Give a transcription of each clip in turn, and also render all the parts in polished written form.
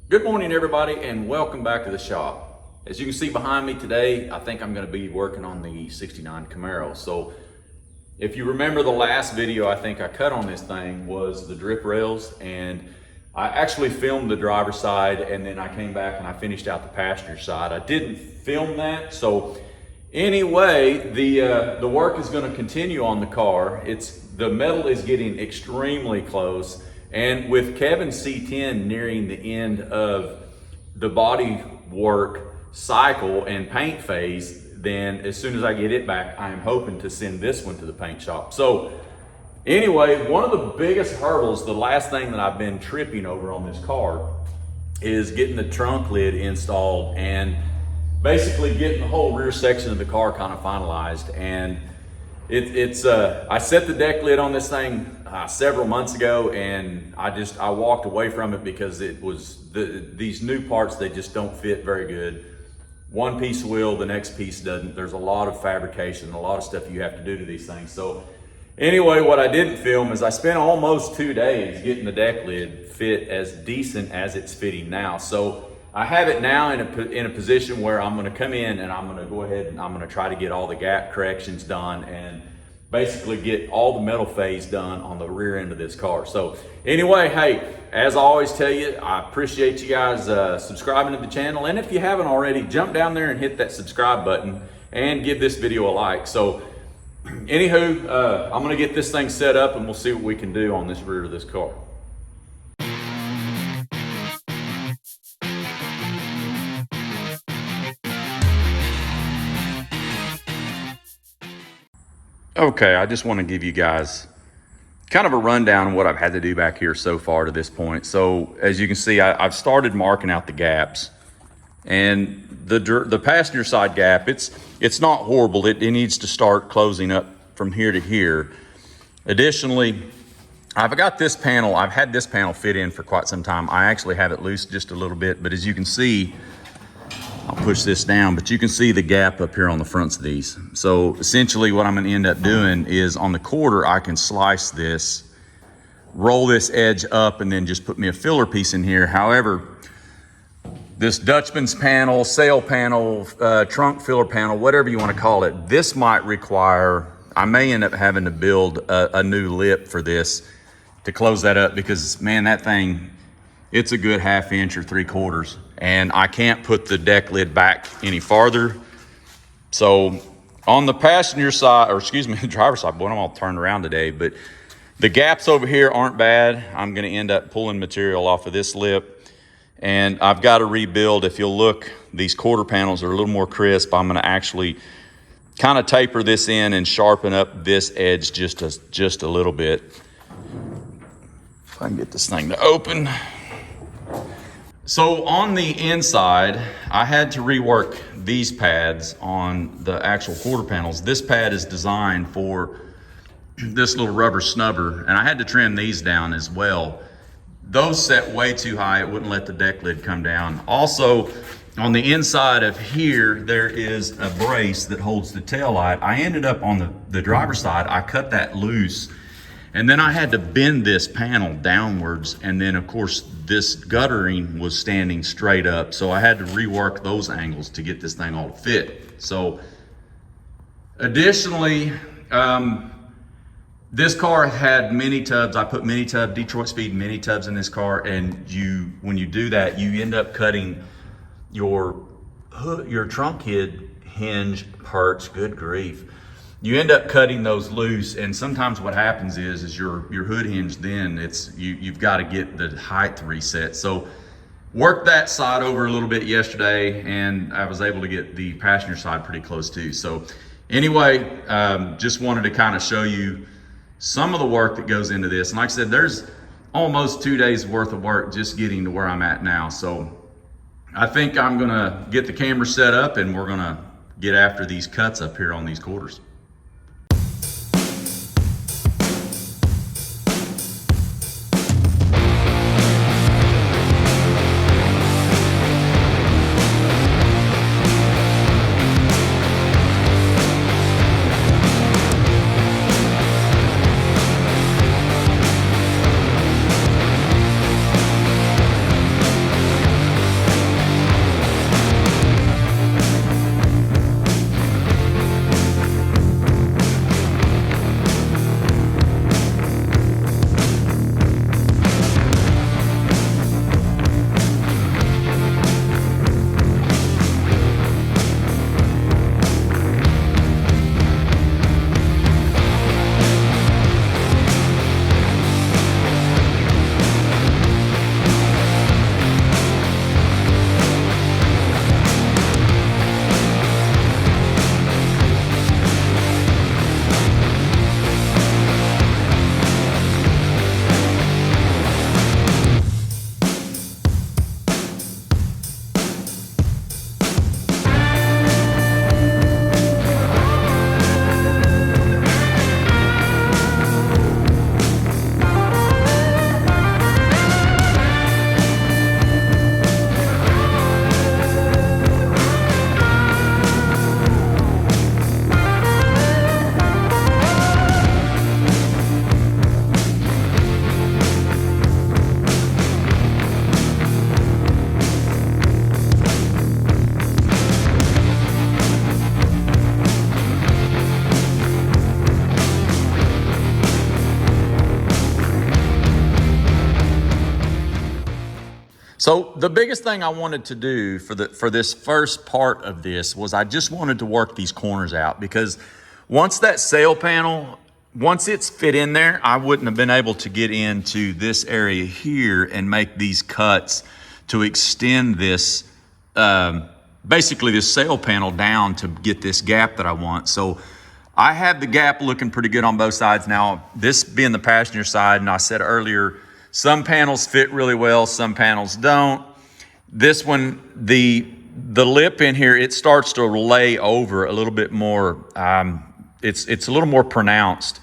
Good morning, everybody, and welcome back to the shop. As you can see behind me today, I think I'm going to be working on the 69 Camaro. So if you remember the last video I think I cut on this thing was the drip rails, and I actually filmed the driver's side and then I came back and I finished out the passenger side. I didn't film that, so anyway, the work is going to continue on the car. The metal is getting extremely close. And with Kevin's C10 nearing the end of the body work cycle and paint phase, then as soon as I get it back, I'm hoping to send this one to the paint shop. So anyway, one of the biggest hurdles, the last thing that I've been tripping over on this car is getting the trunk lid installed and basically getting the whole rear section of the car kind of finalized. And I set the deck lid on this thing several months ago, and I walked away from it because it was these new parts, they just don't fit very good. One piece will, the next piece doesn't. There's a lot of fabrication, a lot of stuff you have to do to these things. So anyway, what I didn't film is I spent almost 2 days getting the deck lid fit as decent as it's fitting now. So I have it now in a position where I'm going to come in and I'm going to go ahead and I'm going to try to get all the gap corrections done and basically get all the metal phase done on the rear end of this car. So anyway, hey, as I always tell you, I appreciate you guys subscribing to the channel. And if you haven't already, jump down there and hit that subscribe button and give this video a like. So anywho, I'm going to get this thing set up and we'll see what we can do on this rear of this car. Okay, I just want to give you guys kind of a rundown of what I've had to do back here so far to this point. So as you can see, I've started marking out the gaps, and the passenger side gap, it's not horrible. It needs to start closing up from here to here. Additionally, I've got this panel. I've had this panel fit in for quite some time. I actually have it loose just a little bit, but as you can see, I'll push this down, but you can see the gap up here on the fronts of these. So essentially what I'm gonna end up doing is on the quarter, I can slice this, roll this edge up, and then just put me a filler piece in here. However, this Dutchman's panel, sail panel, trunk filler panel, whatever you wanna call it, this might require, I may end up having to build a new lip for this to close that up, because man, that thing, it's a good 1/2 inch or 3/4, and I can't put the deck lid back any farther. So on the passenger side, or excuse me, the driver's side, boy, I'm all turned around today, but the gaps over here aren't bad. I'm gonna end up pulling material off of this lip, and I've got to rebuild. If you'll look, these quarter panels are a little more crisp. I'm gonna actually kind of taper this in and sharpen up this edge just a little bit. If I can get this thing to open. So on the inside, I had to rework these pads on the actual quarter panels. This pad is designed for this little rubber snubber, and I had to trim these down as well. Those set way too high, it wouldn't let the deck lid come down. Also, on the inside of here, there is a brace that holds the tail light. I ended up on the driver's side, I cut that loose, and then I had to bend this panel downwards, and then of course this guttering was standing straight up, so I had to rework those angles to get this thing all to fit. So additionally, this car had mini tubs. I put mini tub, Detroit Speed mini tubs in this car, and when you do that, you end up cutting your trunk hinge parts, good grief. You end up cutting those loose, and sometimes what happens is your hood hinge, then you've got to get the height reset. So worked that side over a little bit yesterday, and I was able to get the passenger side pretty close too. So anyway, just wanted to kind of show you some of the work that goes into this. And like I said, there's almost 2 days worth of work just getting to where I'm at now. So I think I'm gonna get the camera set up and we're gonna get after these cuts up here on these quarters. So the biggest thing I wanted to do for this first part of this was I just wanted to work these corners out, because once that sail panel, once it's fit in there, I wouldn't have been able to get into this area here and make these cuts to extend this, basically this sail panel down to get this gap that I want. So I have the gap looking pretty good on both sides. Now, this being the passenger side, and I said earlier, some panels fit really well, some panels don't. This one, the lip in here, it starts to lay over a little bit more. It's a little more pronounced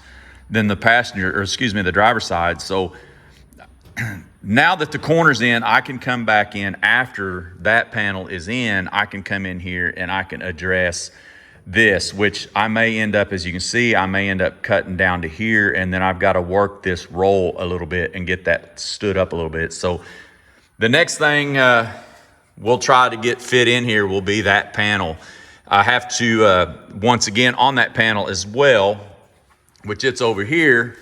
than the the driver's side. So now that the corner's in, I can come back in after that panel is in. I can come in here and I can address this, which I may end up, as you can see, I may end up cutting down to here, and then I've got to work this roll a little bit and get that stood up a little bit. So the next thing we'll try to get fit in here will be that panel. I have to, once again, on that panel as well, which it's over here,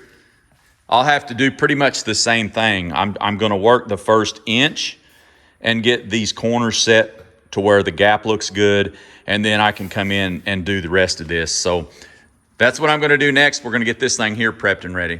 I'll have to do pretty much the same thing. I'm going to work the first inch and get these corners set to where the gap looks good, and then I can come in and do the rest of this. So that's what I'm going to do next. We're going to get this thing here prepped and ready.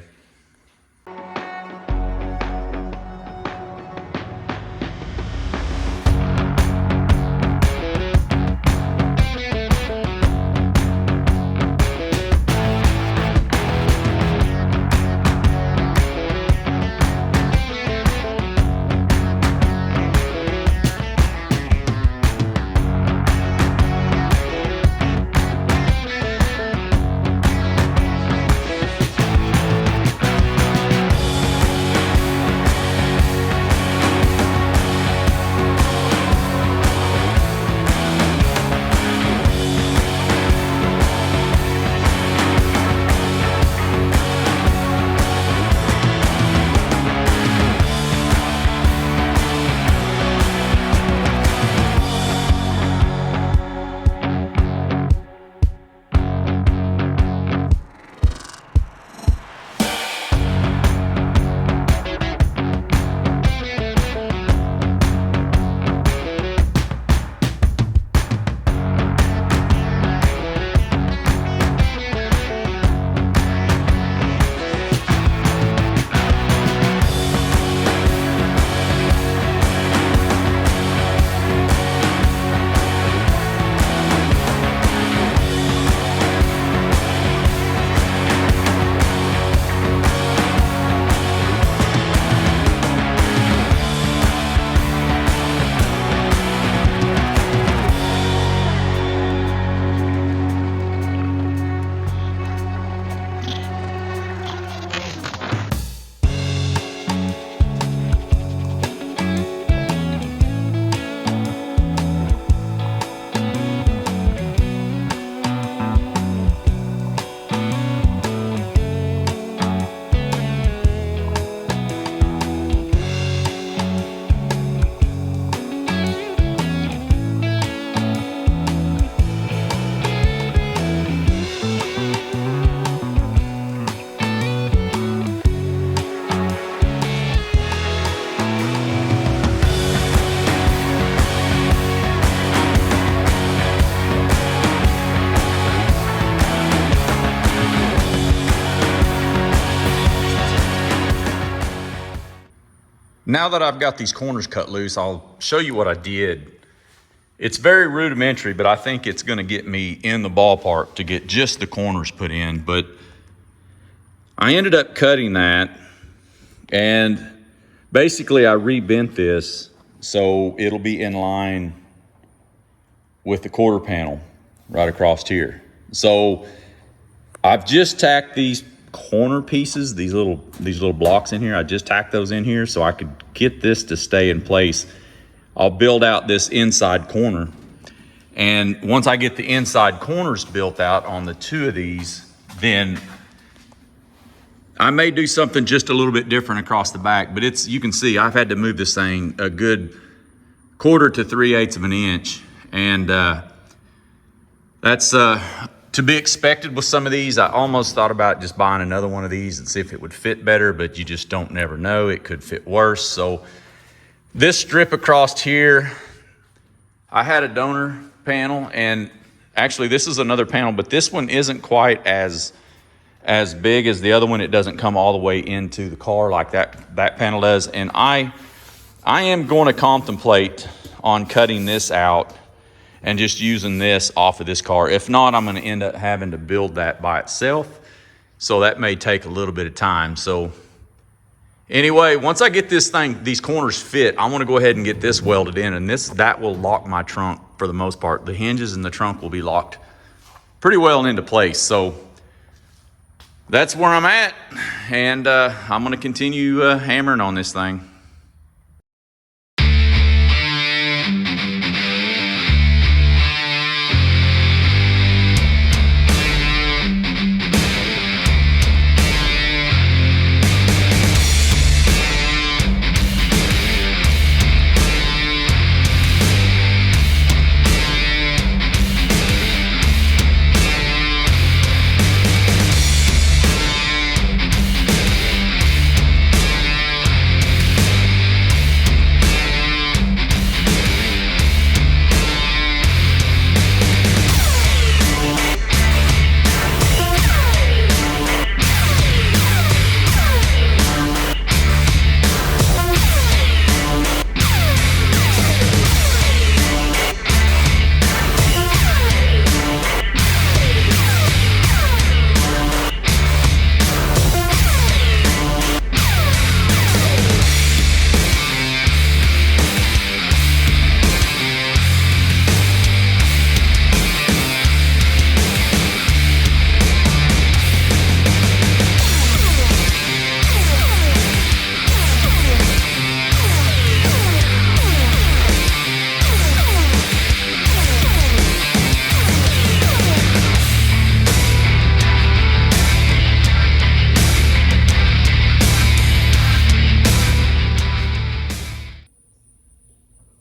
Now that I've got these corners cut loose, I'll show you what I did. It's very rudimentary, but I think it's gonna get me in the ballpark to get just the corners put in. But I ended up cutting that, and basically I rebent this so it'll be in line with the quarter panel right across here. So I've just tacked these corner pieces, these little blocks in here. I just tacked those in here so I could get this to stay in place. I'll build out this inside corner, and once I get the inside corners built out on the two of these, then I may do something just a little bit different across the back. But it's, you can see I've had to move this thing a good 1/4 to 3/8 of an inch, and that's to be expected with some of these. I almost thought about just buying another one of these and see if it would fit better, but you just don't never know. It could fit worse. So This strip across here, I had a donor panel, and actually this is another panel, but this one isn't quite as big as the other one. It doesn't come all the way into the car like that panel does. And I am going to contemplate on cutting this out and just using this off of this car. If not, I'm going to end up having to build that by itself. So that may take a little bit of time. So anyway, once I get these corners fit, I want to go ahead and get this welded in, and that will lock my trunk for the most part. The hinges in the trunk will be locked pretty well into place. So that's where I'm at, and I'm going to continue hammering on this thing.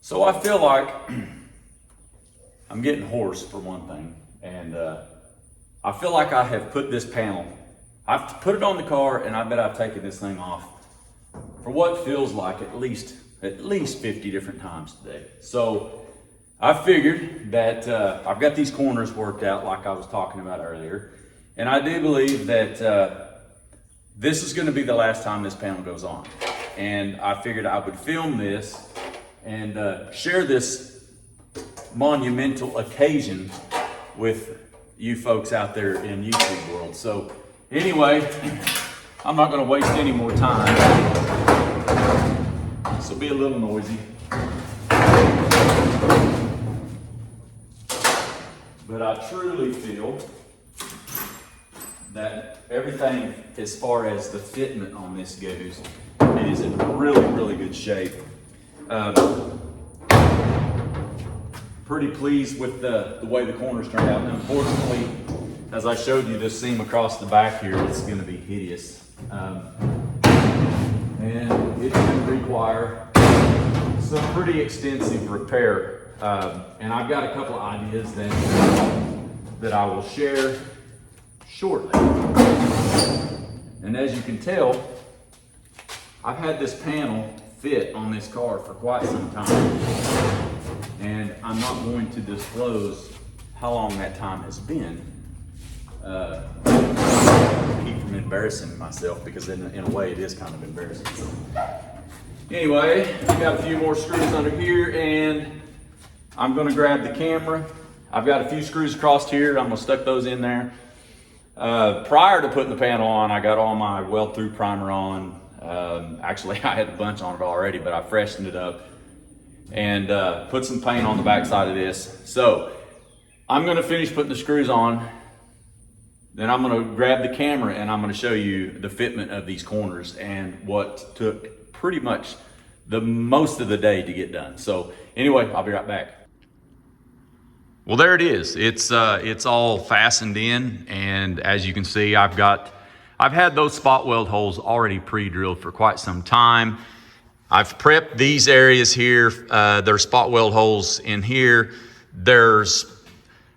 So I feel like I'm getting hoarse for one thing, and I feel like I have put this panel, I've put it on the car, and I bet I've taken this thing off for what feels like at least 50 different times today. So I figured that I've got these corners worked out like I was talking about earlier, and I do believe that this is going to be the last time this panel goes on. And I figured I would film this and share this monumental occasion with you folks out there in YouTube world. So anyway, I'm not going to waste any more time. This will be a little noisy. But I truly feel that everything as far as the fitment on this goes, it is in really, really good shape. Pretty pleased with the way the corners turned out. And unfortunately, as I showed you this seam across the back here, it's going to be hideous. And it's going to require some pretty extensive repair. And I've got a couple of ideas that I will share shortly. And as you can tell, I've had this panel fit on this car for quite some time, and I'm not going to disclose how long that time has been. Keep from embarrassing myself, because in a way it is kind of embarrassing. So, anyway, I've got a few more screws under here, and I'm going to grab the camera. I've got a few screws across here. I'm going to stuck those in there. Prior to putting the panel on, I got all my weld through primer on. Actually, I had a bunch on it already, but I freshened it up and put some paint on the back side of this. So I'm going to finish putting the screws on. Then I'm going to grab the camera and I'm going to show you the fitment of these corners and what took pretty much the most of the day to get done. So anyway, I'll be right back. Well, there it is. It's all fastened in, and as you can see, I've had those spot weld holes already pre-drilled for quite some time. I've prepped these areas here. There's spot weld holes in here. There's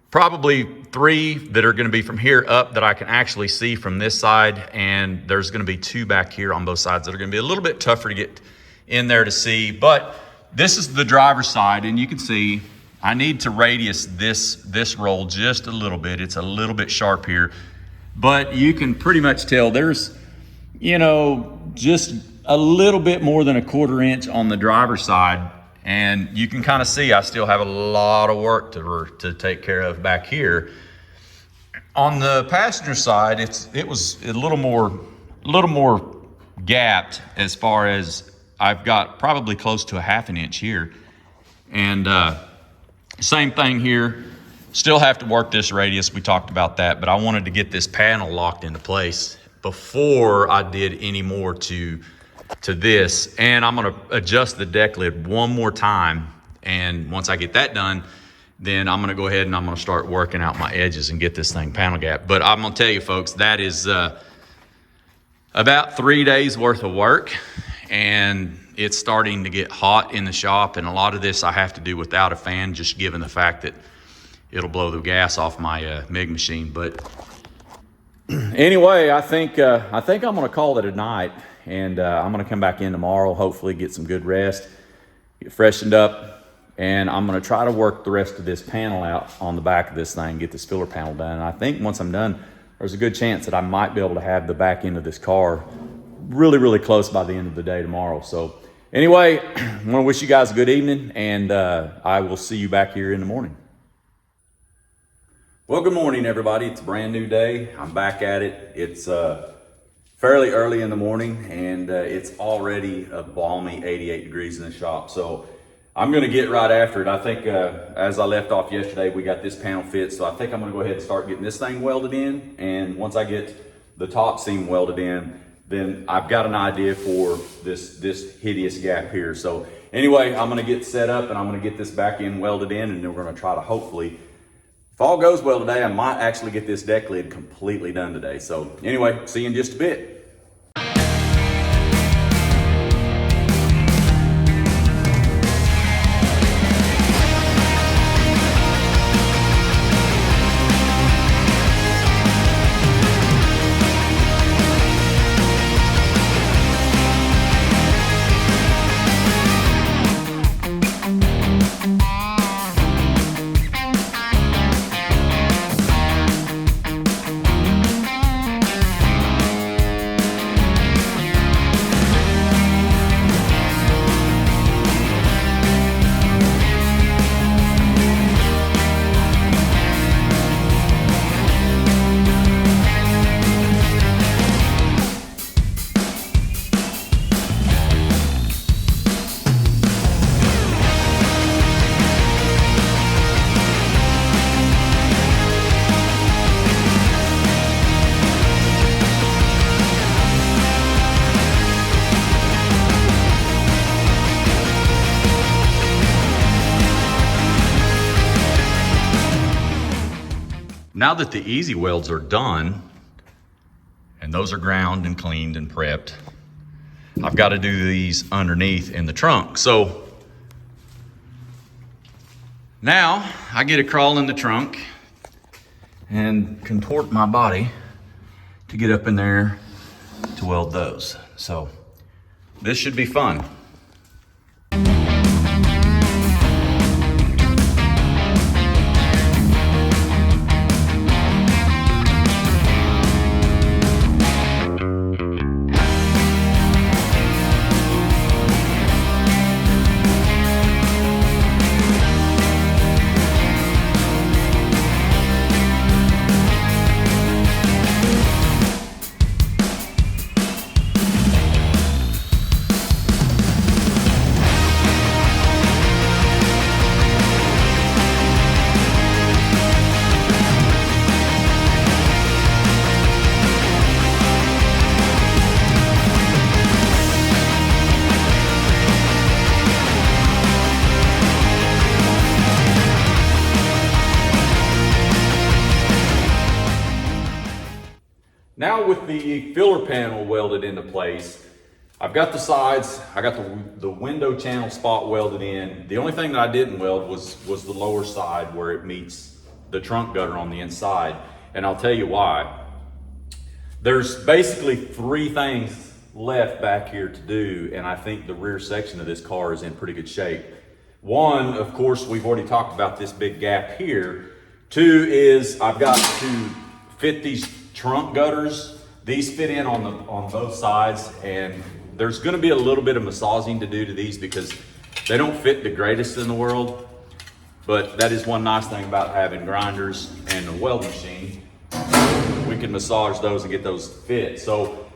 probably 3 that are going to be from here up that I can actually see from this side, and there's going to be 2 back here on both sides that are going to be a little bit tougher to get in there to see. But this is the driver's side, and you can see I need to radius this roll just a little bit. It's a little bit sharp here, but you can pretty much tell there's, you know, just a little bit more than a 1/4 inch on the driver's side. And you can kind of see I still have a lot of work to take care of back here. On the passenger side, it was a little more gapped, as far as I've got probably close to a 1/2 inch here. And same thing here. Still have to work this radius. We talked about that, but I wanted to get this panel locked into place before I did any more to this. And I'm gonna adjust the deck lid one more time. And once I get that done, then I'm gonna go ahead and I'm gonna start working out my edges and get this thing panel gap. But I'm gonna tell you folks, that is about 3 days worth of work, and it's starting to get hot in the shop. And a lot of this I have to do without a fan, just given the fact that it'll blow the gas off my MIG machine. But anyway, I think I'm gonna call it a night. And I'm gonna come back in tomorrow, hopefully get some good rest, get freshened up, and I'm gonna try to work the rest of this panel out on the back of this thing, get this filler panel done. And I think once I'm done, there's a good chance that I might be able to have the back end of this car really, really close by the end of the day tomorrow. So anyway, I wanna wish you guys a good evening, and I will see you back here in the morning. Well, good morning, everybody. It's a brand new day. I'm back at it. It's fairly early in the morning, and it's already a balmy 88 degrees in the shop. So I'm gonna get right after it. I think as I left off yesterday, we got this panel fit. So I think I'm gonna go ahead and start getting this thing welded in. And once I get the top seam welded in, then I've got an idea for this hideous gap here. So anyway, I'm gonna get set up and I'm gonna get this back end welded in, and then we're gonna try to hopefully, if all goes well today, I might actually get this deck lid completely done today. So anyway, see you in just a bit. Now that the easy welds are done, and those are ground and cleaned and prepped, I've got to do these underneath in the trunk. So now I get to crawl in the trunk and contort my body to get up in there to weld those. So this should be fun. Now with the filler panel welded into place, I've got the sides, I got the window channel spot welded in. The only thing that I didn't weld was the lower side where it meets the trunk gutter on the inside. And I'll tell you why. There's basically three things left back here to do, and I think the rear section of this car is in pretty good shape. One, of course, we've already talked about this big gap here. Two is I've got to fit these trunk gutters. These fit in on both sides, and there's gonna be a little bit of massaging to do to these because they don't fit the greatest in the world, but that is one nice thing about having grinders and a welding machine. We can massage those and get those fit. So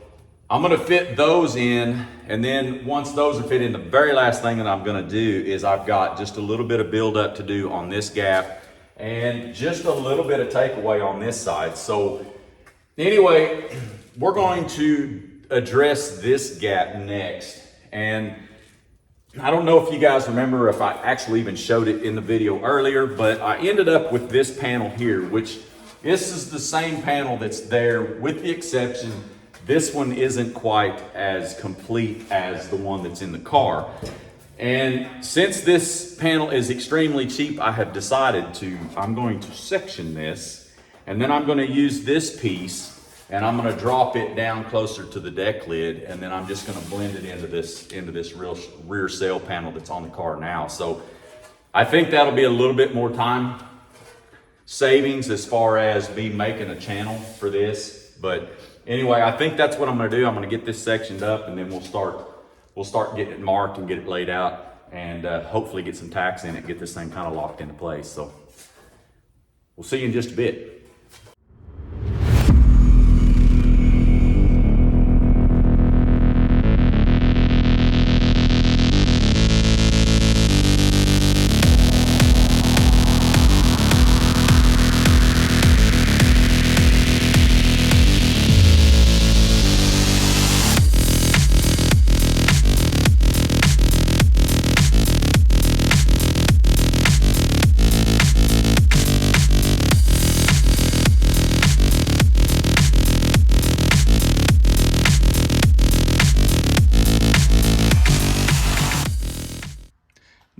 I'm gonna fit those in, and then once those are fit in, the very last thing that I'm gonna do is I've got just a little bit of buildup to do on this gap and just a little bit of takeaway on this side. So anyway, we're going to address this gap next. And I don't know if you guys remember if I actually even showed it in the video earlier, but I ended up with this panel here, which this is the same panel that's there, with the exception this one isn't quite as complete as the one that's in the car. And since this panel is extremely cheap, I have decided I'm going to section this, and then I'm going to use this piece and I'm going to drop it down closer to the deck lid, and then I'm just going to blend it into this rear sail panel that's on the car now. So I think that'll be a little bit more time savings as far as me making a channel for this. But anyway, I think that's what I'm going to do. I'm going to get this sectioned up, and then we'll start getting it marked and get it laid out, and hopefully get some tacks in it, get this thing kind of locked into place. So we'll see you in just a bit.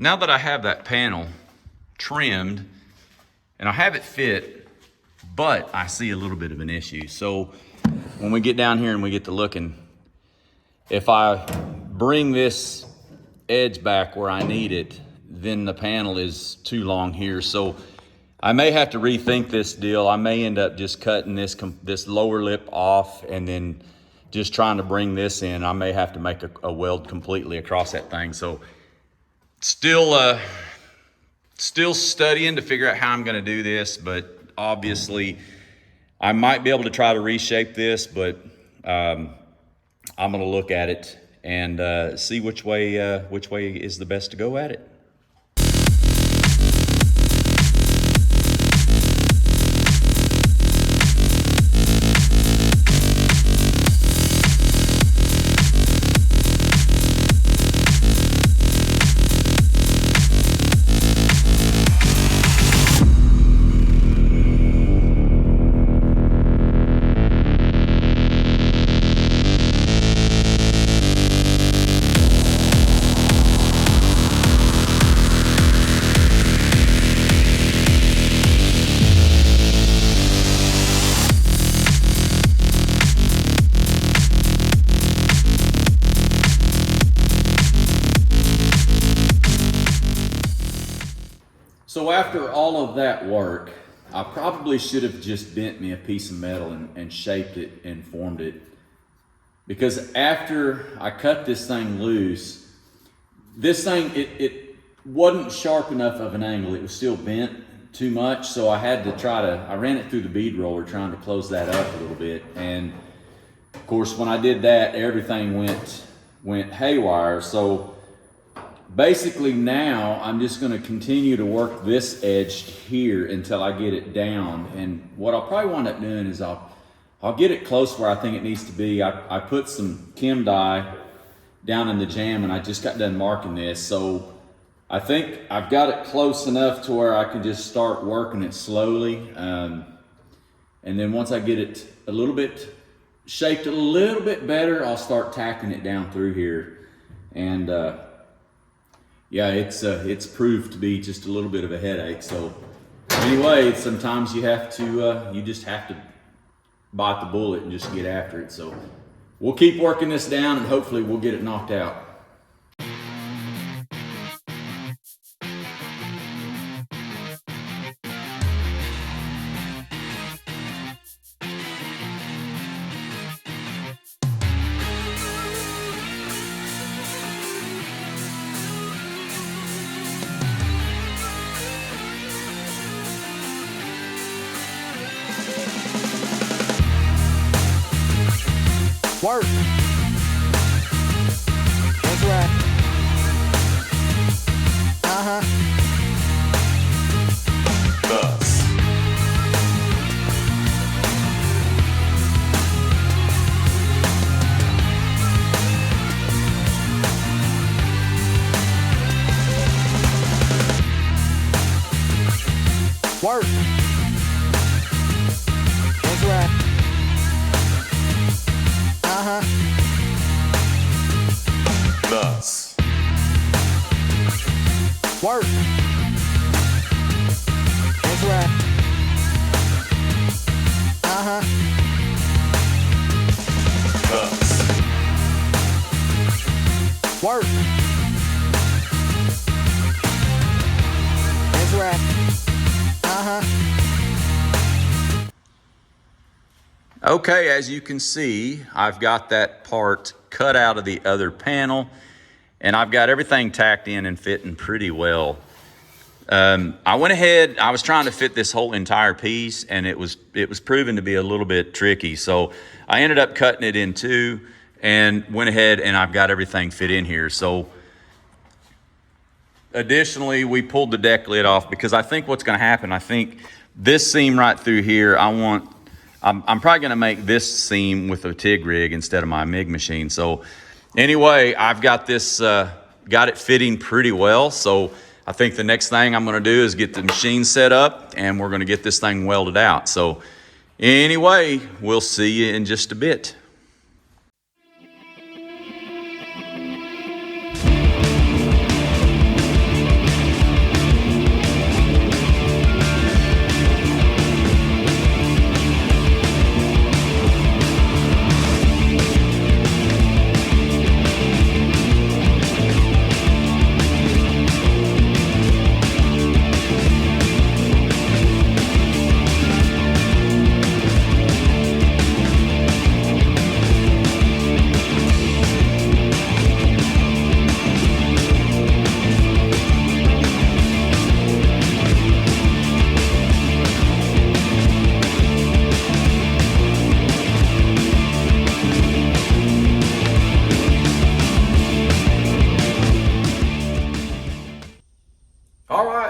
Now that I have that panel trimmed and I have it fit, but I see a little bit of an issue. So when we get down here and we get to looking, if I bring this edge back where I need it, then the panel is too long here. So I may have to rethink this deal. I may end up just cutting this lower lip off and then just trying to bring this in. I may have to make a weld completely across that thing. So still studying to figure out how I'm going to do this, but obviously I might be able to try to reshape this, but I'm going to look at it and see which way is the best to go at it. So after all of that work, I probably should have just bent me a piece of metal and shaped it and formed it. Because after I cut this thing loose, this thing, it wasn't sharp enough of an angle. It was still bent too much. So I had to I ran it through the bead roller trying to close that up a little bit. And of course, when I did that, everything went haywire. So basically now I'm just going to continue to work this edge here until I get it down. And what I'll probably wind up doing is I'll get it close where I think it needs to be. I put some chem dye down in the jam and I just got done marking this. So I think I've got it close enough to where I can just start working it slowly. And then once I get it a little bit shaped a little bit better, I'll start tacking it down through here. And yeah, it's proved to be just a little bit of a headache. So anyway, sometimes you just have to bite the bullet and just get after it. So we'll keep working this down and hopefully we'll get it knocked out. Work. That's right. Thus. Work. That's right. Thus. Work. That's right. Thus. Work. That's right. Okay, as you can see, I've got that part cut out of the other panel and I've got everything tacked in and fitting pretty well. I went ahead, I was trying to fit this whole entire piece and it was proven to be a little bit tricky. So I ended up cutting it in two and went ahead and I've got everything fit in here. So additionally, we pulled the deck lid off because I think what's gonna happen, I think this seam right through here, I'm probably gonna make this seam with a TIG rig instead of my MIG machine. So anyway, I've got this, got it fitting pretty well. So I think the next thing I'm gonna do is get the machine set up and we're gonna get this thing welded out. So anyway, we'll see you in just a bit.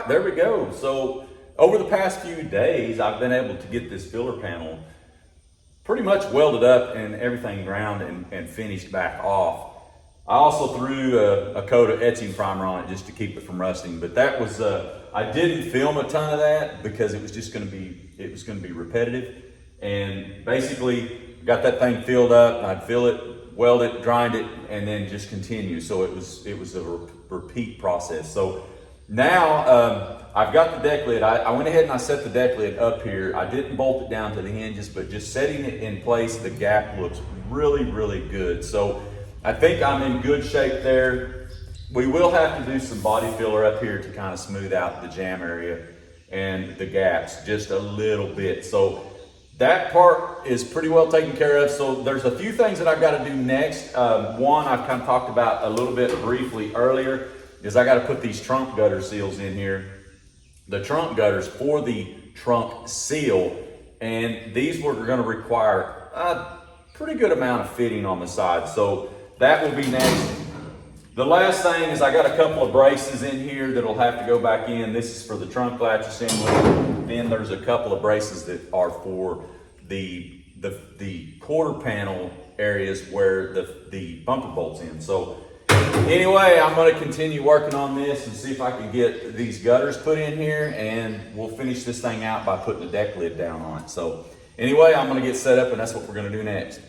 There we go. So over the past few days, I've been able to get this filler panel pretty much welded up and everything ground and finished back off. I also threw a coat of etching primer on it just to keep it from rusting, but that was, I didn't film a ton of that because it was just gonna be repetitive. And basically got that thing filled up, I'd fill it, weld it, grind it, and then just continue. So it was a repeat process. So now I've got the deck lid. I went ahead and I set the deck lid up here. I didn't bolt it down to the hinges, but just setting it in place, the gap looks really, really good. So I think I'm in good shape there. We will have to do some body filler up here to kind of smooth out the jam area and the gaps just a little bit. So that part is pretty well taken care of. So there's a few things that I've got to do next. One I've kind of talked about a little bit briefly earlier is I got to put these trunk gutter seals in here. The trunk gutters for the trunk seal, and these were going to require a pretty good amount of fitting on the side. So that will be next. The last thing is I got a couple of braces in here that'll have to go back in. This is for the trunk latch assembly. Then there's a couple of braces that are for the quarter panel areas where the bumper bolts in. So anyway, I'm going to continue working on this and see if I can get these gutters put in here, and we'll finish this thing out by putting the deck lid down on it. So anyway, I'm going to get set up and that's what we're going to do next.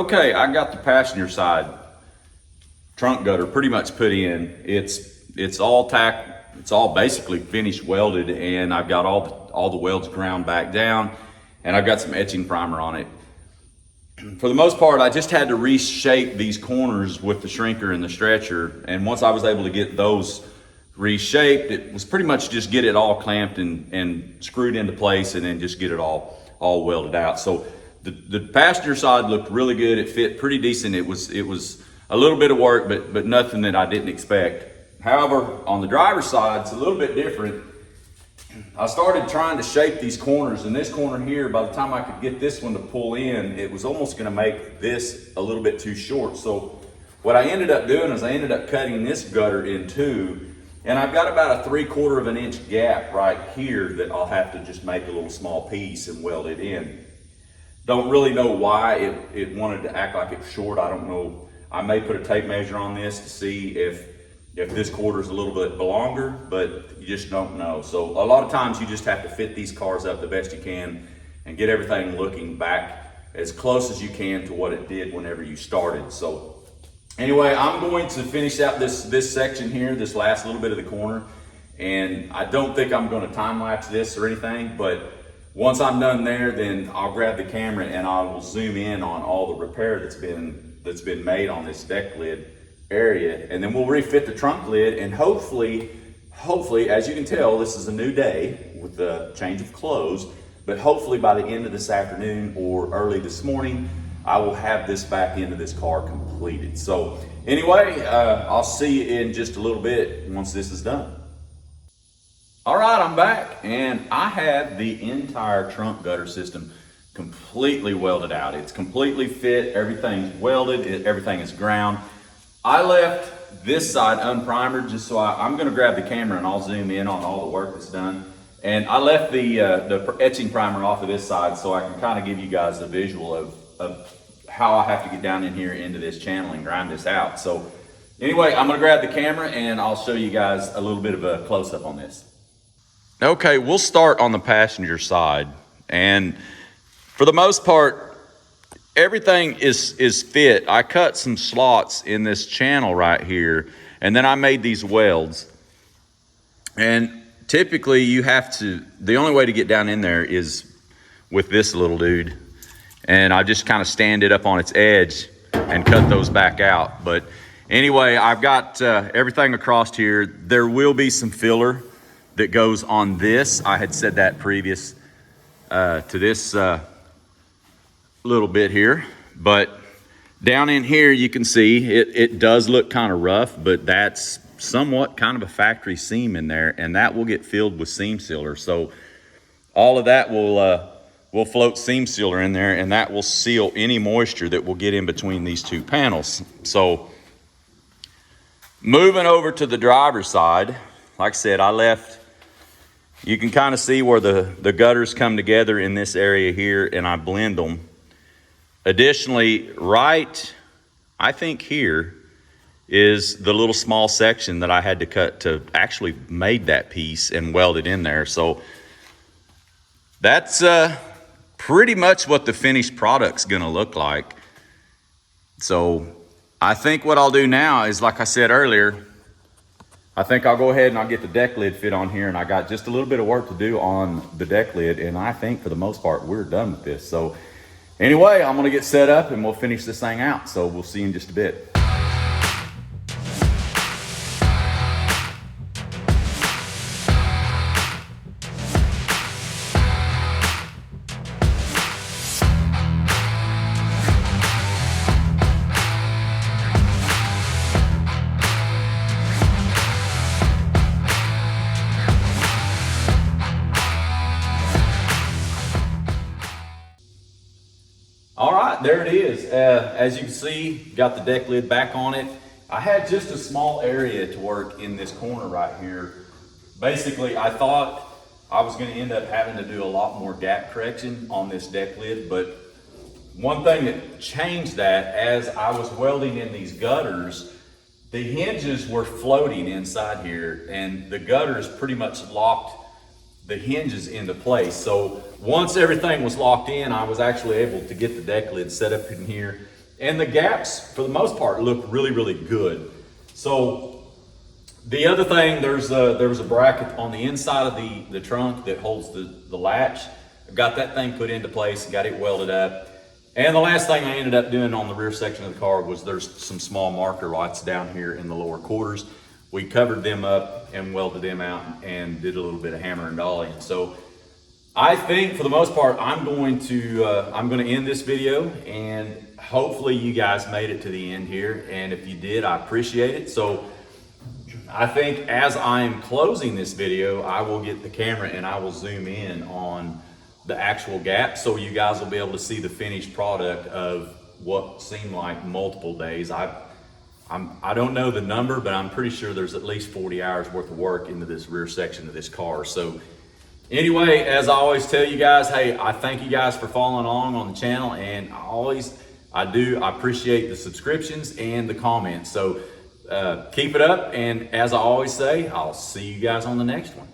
Okay, I got the passenger side trunk gutter pretty much put in. It's all it's all basically finished welded, and I've got all the welds ground back down, and I've got some etching primer on it. For the most part, I just had to reshape these corners with the shrinker and the stretcher, and once I was able to get those reshaped, it was pretty much just get it all clamped and screwed into place, and then just get it all welded out. So the passenger side looked really good. It fit pretty decent. It was a little bit of work, but nothing that I didn't expect. However, on the driver's side, it's a little bit different. I started trying to shape these corners, and this corner here, by the time I could get this one to pull in, it was almost gonna make this a little bit too short. So what I ended up doing is I ended up cutting this gutter in two, and I've got about a 3/4 of an inch gap right here that I'll have to just make a little small piece and weld it in. Don't really know why it wanted to act like it's short. I don't know. I may put a tape measure on this to see if this quarter is a little bit longer, but you just don't know. So a lot of times you just have to fit these cars up the best you can and get everything looking back as close as you can to what it did whenever you started. So anyway, I'm going to finish out this section here, this last little bit of the corner, and I don't think I'm going to time lapse this or anything, but once I'm done there, then I'll grab the camera and I will zoom in on all the repair that's been made on this deck lid area, and then we'll refit the trunk lid, and hopefully, as you can tell, this is a new day with the change of clothes, but hopefully by the end of this afternoon or early this morning, I will have this back into this car completed. So anyway, I'll see you in just a little bit once this is done. All right, I'm back, and I have the entire trunk gutter system completely welded out. It's completely fit, everything's welded, everything is ground. I left this side unprimered just so I'm gonna grab the camera and I'll zoom in on all the work that's done. And I left the etching primer off of this side so I can kind of give you guys a visual of how I have to get down in here into this channel and grind this out. So anyway, I'm gonna grab the camera and I'll show you guys a little bit of a close-up on this. Okay, we'll start on the passenger side, and for the most part, everything is fit. I cut some slots in this channel right here, and then I made these welds. And typically the only way to get down in there is with this little dude. And I just kind of stand it up on its edge and cut those back out. But anyway, I've got everything across here. There will be some filler that goes on this. I had said that previous to this little bit here, but down in here you can see it does look kind of rough, but that's somewhat kind of a factory seam in there, and that will get filled with seam sealer. So all of that will float seam sealer in there, and that will seal any moisture that will get in between these two panels. So moving over to the driver's side, like I said, you can kind of see where the gutters come together in this area here, and I blend them. Additionally, I think here is the little small section that I had to cut to actually made that piece and weld it in there. So that's pretty much what the finished product's gonna look like. So I think what I'll do now is, like I said earlier, I think I'll go ahead and I'll get the deck lid fit on here, and I got just a little bit of work to do on the deck lid, and I think for the most part we're done with this. So anyway, I'm gonna get set up and we'll finish this thing out. So we'll see you in just a bit. All right, there it is. As you can see, got the deck lid back on it. I had just a small area to work in this corner right here. Basically, I thought I was gonna end up having to do a lot more gap correction on this deck lid, but one thing that changed that, as I was welding in these gutters, the hinges were floating inside here, and the gutters pretty much locked the hinges into place. So once everything was locked in, I was actually able to get the deck lid set up in here And the gaps, for the most part, look really, really good. So the other thing, there was a bracket on the inside of the trunk that holds the latch. I got that thing put into place, got it welded up. And the last thing I ended up doing on the rear section of the car was there's some small marker lights down here in the lower quarters. We covered them up and welded them out and did a little bit of hammer and dolly. And so I think for the most part, I'm going to end this video, and hopefully you guys made it to the end here. And if you did, I appreciate it. So I think as I'm closing this video, I will get the camera and I will zoom in on the actual gap, so you guys will be able to see the finished product of what seemed like multiple days. I don't know the number, but I'm pretty sure there's at least 40 hours worth of work into this rear section of this car. So anyway, as I always tell you guys, hey, I thank you guys for following along on the channel, and I appreciate the subscriptions and the comments. So keep it up, and as I always say, I'll see you guys on the next one.